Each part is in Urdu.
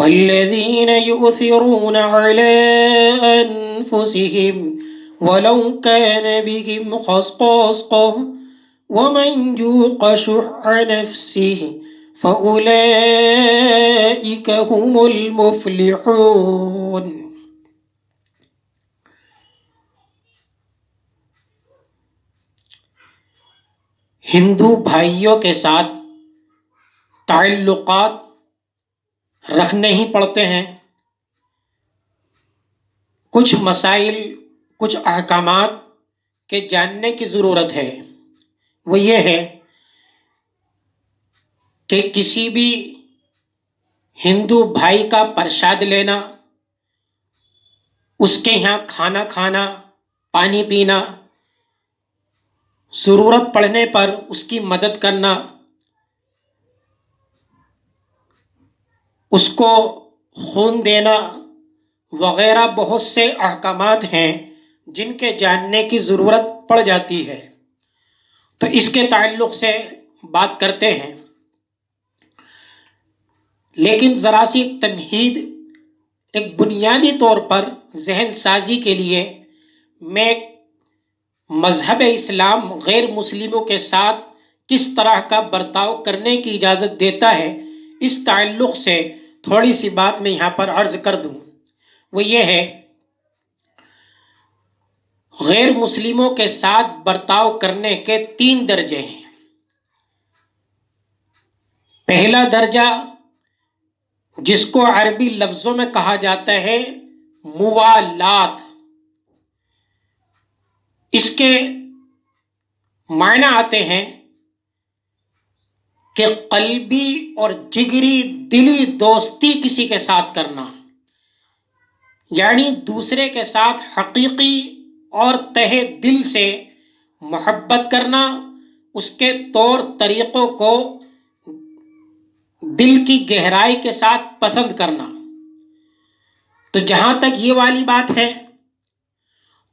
والذين يؤثرون على أنفسهم ولو كان بهم خصاصة ومن يوق شح نفسه فأولئك هم المفلحون۔ ہندو بھائیوں کے ساتھ تعلقات رکھنے ہی پڑتے ہیں۔ کچھ مسائل، کچھ احکامات کے جاننے کی ضرورت ہے۔ وہ یہ ہے کہ کسی بھی ہندو بھائی کا پرساد لینا، اس کے یہاں کھانا کھانا، پانی پینا، ضرورت پڑنے پر اس کی مدد کرنا، اس کو خون دینا وغیرہ بہت سے احکامات ہیں جن کے جاننے کی ضرورت پڑ جاتی ہے۔ تو اس کے تعلق سے بات کرتے ہیں، لیکن ذرا سی ایک تمہید، ایک بنیادی طور پر ذہن سازی کے لیے میں مذہب اسلام غیر مسلموں کے ساتھ کس طرح کا برتاؤ کرنے کی اجازت دیتا ہے، اس تعلق سے تھوڑی سی بات میں یہاں پر عرض کر دوں۔ وہ یہ ہے، غیر مسلموں کے ساتھ برتاؤ کرنے کے 3 درجے ہیں۔ پہلا درجہ جس کو عربی لفظوں میں کہا جاتا ہے موالات، اس کے معنی آتے ہیں کہ قلبی اور جگری دلی دوستی کسی کے ساتھ کرنا، یعنی دوسرے کے ساتھ حقیقی اور تہہ دل سے محبت کرنا، اس کے طور طریقوں کو دل کی گہرائی کے ساتھ پسند کرنا۔ تو جہاں تک یہ والی بات ہے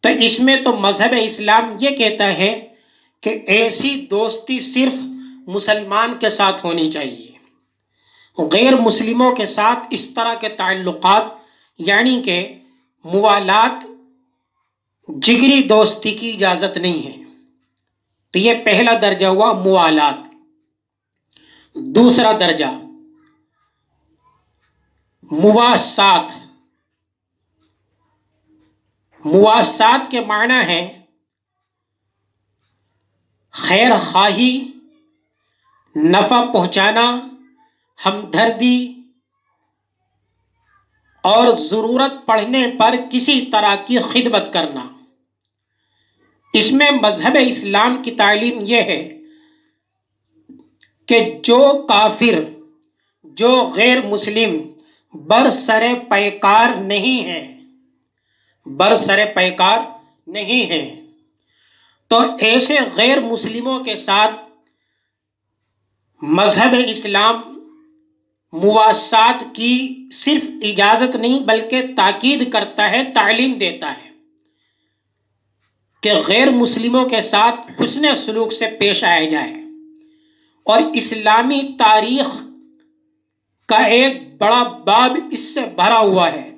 تو اس میں تو مذہب اسلام یہ کہتا ہے کہ ایسی دوستی صرف مسلمان کے ساتھ ہونی چاہیے، غیر مسلموں کے ساتھ اس طرح کے تعلقات یعنی کہ موالات، جگری دوستی کی اجازت نہیں ہے۔ تو یہ پہلا درجہ ہوا موالات۔ دوسرا درجہ مواسات۔ مواسات کے معنی ہے خیر خواہی، نفع پہنچانا، ہمدردی اور ضرورت پڑنے پر کسی طرح کی خدمت کرنا۔ اس میں مذہب اسلام کی تعلیم یہ ہے کہ جو کافر، جو غیر مسلم برسر پیکار نہیں ہے، برسر پیکار نہیں ہے، تو ایسے غیر مسلموں کے ساتھ مذہب اسلام مواسات کی صرف اجازت نہیں بلکہ تاکید کرتا ہے، تعلیم دیتا ہے کہ غیر مسلموں کے ساتھ حسن سلوک سے پیش آیا جائے۔ اور اسلامی تاریخ کا ایک بڑا باب اس سے بھرا ہوا ہے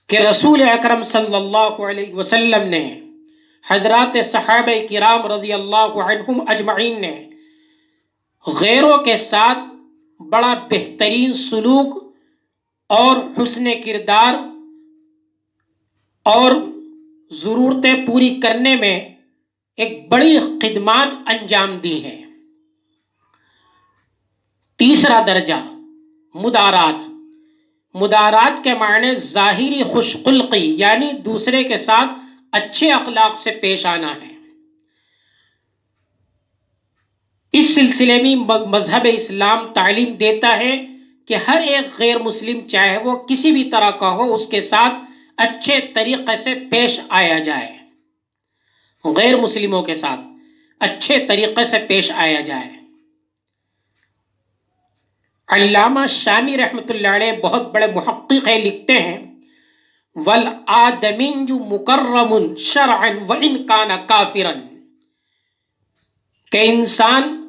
کہ رسول اکرم صلی اللہ علیہ وسلم نے، حضرات صحابہ کرام رضی اللہ عنہم اجمعین نے غیروں کے ساتھ بڑا بہترین سلوک اور حسن کردار اور ضرورتیں پوری کرنے میں ایک بڑی خدمات انجام دی ہیں۔ تیسرا درجہ مدارات۔ مدارات کے معنی ظاہری خوش خلقی یعنی دوسرے کے ساتھ اچھے اخلاق سے پیش آنا ہے۔ اس سلسلے میں مذہب اسلام تعلیم دیتا ہے کہ ہر ایک غیر مسلم چاہے وہ کسی بھی طرح کا ہو، اس کے ساتھ اچھے طریقے سے پیش آیا جائے، غیر مسلموں کے ساتھ اچھے طریقے سے پیش آیا جائے۔ علامہ شامی رحمۃ اللہ علیہ بہت بڑے محقق ہیں، لکھتے ہیں وَالْآدَمِيُّ مُكَرَّمٌ شَرْعًا وَإِنْ كَانَ كَافِرًا، کہ انسان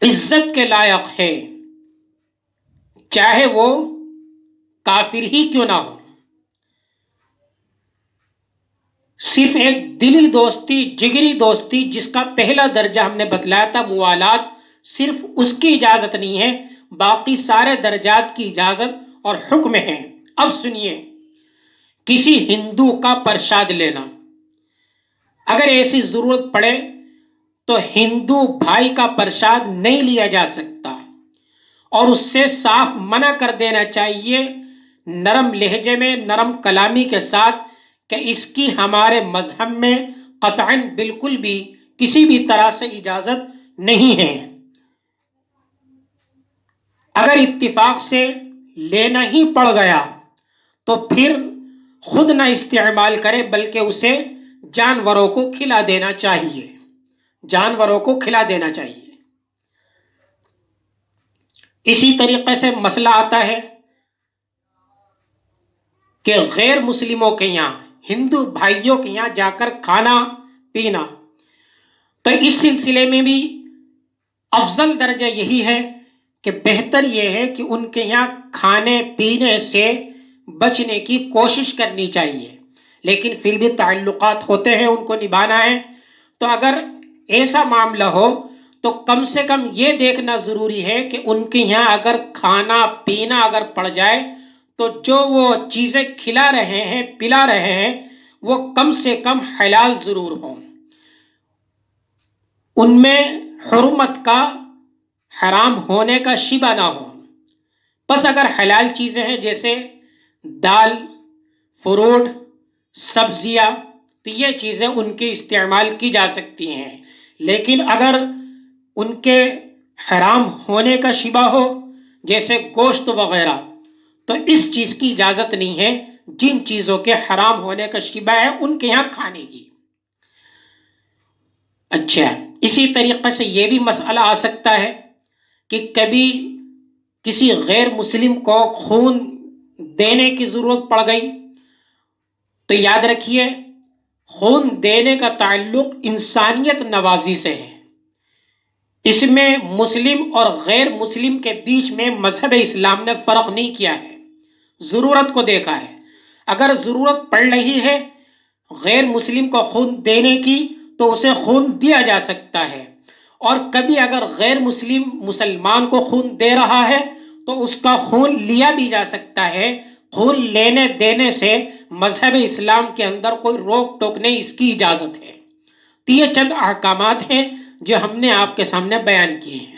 عزت کے لائق ہے چاہے وہ کافر ہی کیوں نہ ہو. صرف ایک دلی دوستی، جگری دوستی، جس کا پہلا درجہ ہم نے بتلایا تھا موالات، صرف اس کی اجازت نہیں ہے، باقی سارے درجات کی اجازت اور حکم ہے. اب سنیے، کسی ہندو کا پرساد لینا، اگر ایسی ضرورت پڑے تو ہندو بھائی کا پرساد نہیں لیا جا سکتا، اور اس سے صاف منع کر دینا چاہیے نرم لہجے میں، نرم کلامی کے ساتھ، کہ اس کی ہمارے مذہب میں قطعاً بالکل بھی کسی بھی طرح سے اجازت نہیں ہے. اگر اتفاق سے لینا ہی پڑ گیا تو پھر خود نہ استعمال کرے، بلکہ اسے جانوروں کو کھلا دینا چاہیے، جانوروں کو کھلا دینا چاہیے. اسی طریقے سے مسئلہ آتا ہے کہ غیر مسلموں کے یہاں، ہندو بھائیوں کے یہاں جا کر کھانا پینا، تو اس سلسلے میں بھی افضل درجہ یہی ہے کہ بہتر یہ ہے کہ ان کے یہاں کھانے پینے سے بچنے کی کوشش کرنی چاہیے، لیکن پھر بھی تعلقات ہوتے ہیں، ان کو نبھانا ہے. تو اگر ایسا معاملہ ہو تو کم سے کم یہ دیکھنا ضروری ہے کہ ان کے یہاں اگر کھانا پینا اگر پڑ جائے تو جو وہ چیزیں کھلا رہے ہیں، پلا رہے ہیں، وہ کم سے کم حلال ضرور ہوں، ان میں حرمت کا، حرام ہونے کا شبہ نہ ہو. بس اگر حلال چیزیں ہیں جیسے دال، فروٹ، سبزیاں، تو یہ چیزیں ان کی استعمال کی جا سکتی ہیں. لیکن اگر ان کے حرام ہونے کا شبہ ہو جیسے گوشت وغیرہ، تو اس چیز کی اجازت نہیں ہے. جن چیزوں کے حرام ہونے کا شبہ ہے ان کے یہاں کھانے کی. اچھا، اسی طریقے سے یہ بھی مسئلہ آ سکتا ہے کہ کبھی کسی غیر مسلم کو خون دینے کی ضرورت پڑ گئی، تو یاد رکھیے خون دینے کا تعلق انسانیت نوازی سے ہے. اس میں مسلم اور غیر مسلم کے بیچ میں مذہب اسلام نے فرق نہیں کیا ہے، ضرورت کو دیکھا ہے. اگر ضرورت پڑ رہی ہے غیر مسلم کو خون دینے کی تو اسے خون دیا جا سکتا ہے، اور کبھی اگر غیر مسلم مسلمان کو خون دے رہا ہے تو اس کا خون لیا بھی جا سکتا ہے. خون لینے دینے سے مذہب اسلام کے اندر کوئی روک ٹوک نہیں، اس کی اجازت ہے. تو یہ چند احکامات ہیں جو ہم نے آپ کے سامنے بیان کیے ہیں.